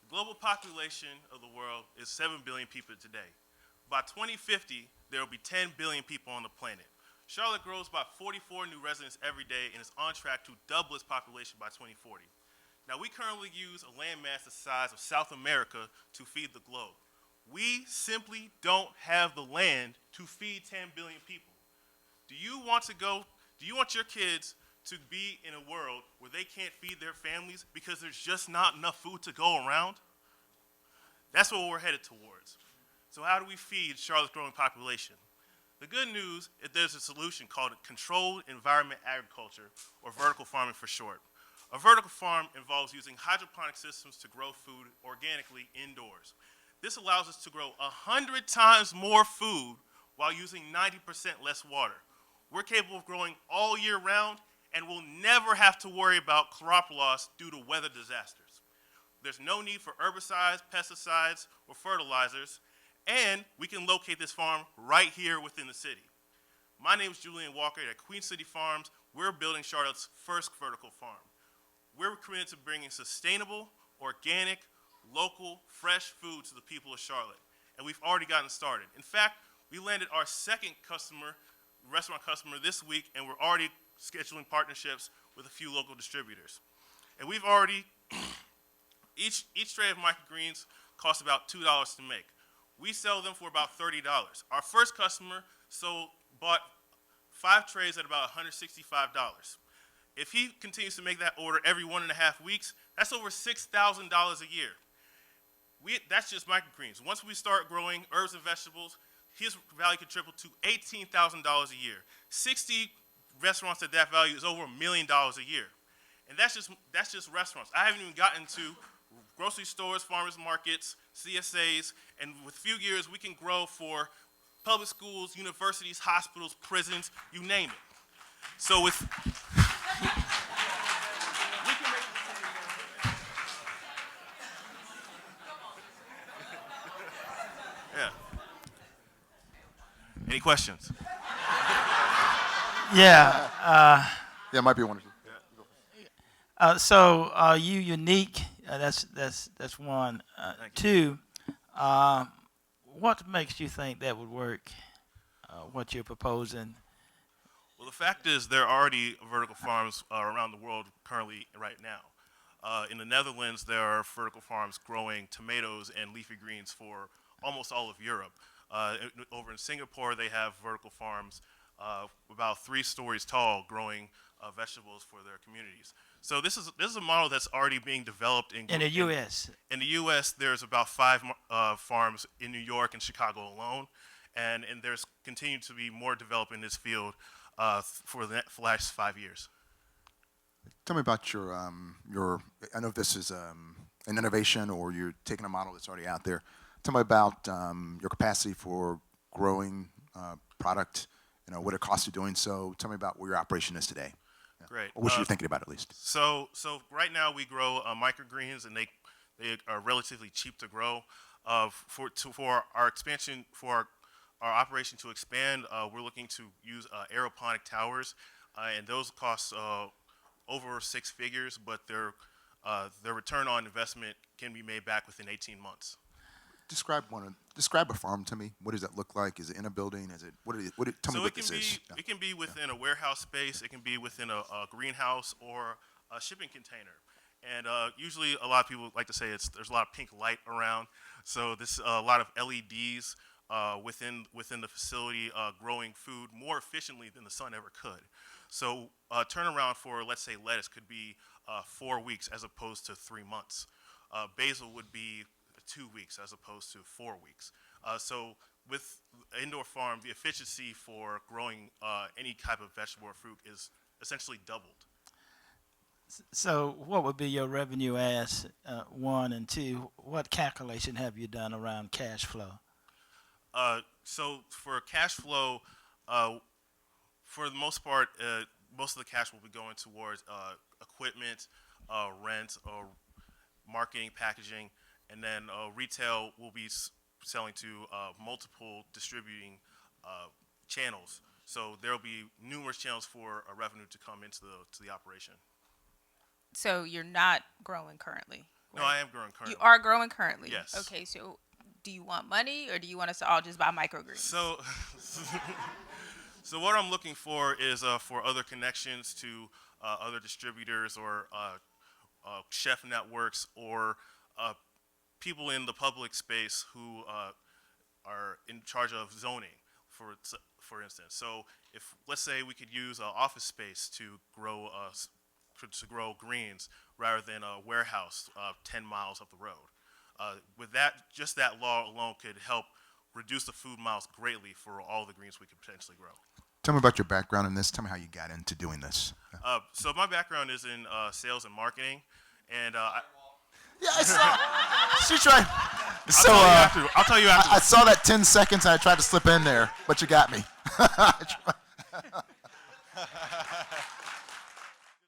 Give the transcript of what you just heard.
Global population of the world is 7 billion people today. By 2050, there will be 10 billion people on the planet. Charlotte grows by 44 new residents every day and is on track to double its population by 2040. Now, we currently use a landmass the size of South America to feed the globe. We simply don't have the land to feed 10 billion people. Do you want to go, do you want your kids to be in a world where they can't feed their families because there's just not enough food to go around? That's what we're headed towards. So how do we feed Charlotte's growing population? The good news is there's a solution called controlled environment agriculture, or vertical farming for short. A vertical farm involves using hydroponic systems to grow food organically indoors. This allows us to grow 100 times more food while using 90% less water. We're capable of growing all year round and will never have to worry about crop loss due to weather disasters. There's no need for herbicides, pesticides, or fertilizers, and we can locate this farm right here within the city. My name is Julian Walker at Queen City Farms. We're building Charlotte's first vertical farm. We're committed to bringing sustainable, organic, local, fresh food to the people of Charlotte, and we've already gotten started. In fact, we landed our second restaurant customer this week, and we're already scheduling partnerships with a few local distributors. And we've already, each tray of microgreens costs about $2 to make. We sell them for about $30. Our first customer bought 5 trays at about $165. If he continues to make that order every 1.5 weeks, that's over $6,000 a year. That's just microgreens. Once we start growing herbs and vegetables, his value could triple to $18,000 a year. 60 restaurants at that value is over $1 million a year. And that's just restaurants. I haven't even gotten to grocery stores, farmers markets, CSAs, and with a few years we can grow for public schools, universities, hospitals, prisons, you name it. So with yeah. Any questions? Yeah. Yeah, might be one or two. So are you unique? That's one. Two. What makes you think that would work? What you're proposing? Well, the fact is there are already vertical farms around the world currently right now. In the Netherlands, there are vertical farms growing tomatoes and leafy greens for almost all of Europe. Over in Singapore, they have vertical farms about 3 stories tall growing vegetables for their communities. So this is a model that's already being developed In the U.S. In the U.S., there's about 5 farms in New York and Chicago alone, and there's continued to be more developed in this field for the last 5 years. Tell me about your. I know this is an innovation, or you're taking a model that's already out there. Tell me about your capacity for growing product. You know what it costs you doing so. Tell me about where your operation is today. Great. Or what you're thinking about at least. So right now we grow microgreens, and they are relatively cheap to grow. For our expansion, for our operation to expand, we're looking to use aeroponic towers, and those cost over 6 figures, but their return on investment can be made back within 18 months. Describe a farm to me. What does that look like? Is it in a building? Is it tell me what this is. It can be within a warehouse space. It can be within a greenhouse or a shipping container. And usually, a lot of people like to say there's a lot of pink light around. So this a lot of LEDs within the facility, growing food more efficiently than the sun ever could. So turnaround for, let's say, lettuce could be 4 weeks as opposed to 3 months. Basil would be 2 weeks as opposed to 4 weeks. So with indoor farm, the efficiency for growing any type of vegetable or fruit is essentially doubled. So what would be your revenue as one, and two? What calculation have you done around cash flow? So for cash flow, for the most part, most of the cash will be going towards equipment, rent, or marketing, packaging, and then retail will be selling to multiple distributing channels. So there will be numerous channels for revenue to come into the operation. So you're not growing currently? No, I am growing currently. You are growing currently. Yes. Okay, so do you want money or do you want us to all just buy microgreens? So, so what I'm looking for is for other connections to other distributors or chef networks or people in the public space who are in charge of zoning, for instance. So, if let's say we could use office space to grow greens rather than a warehouse 10 miles up the road. With that, just that law alone could help reduce the food miles greatly for all the greens we could potentially grow. Tell me about your background in this. Tell me how you got into doing this. So my background is in sales and marketing, and Yeah, I saw. She's right. So I'll tell you after. I saw that 10 seconds and I tried to slip in there, but you got me.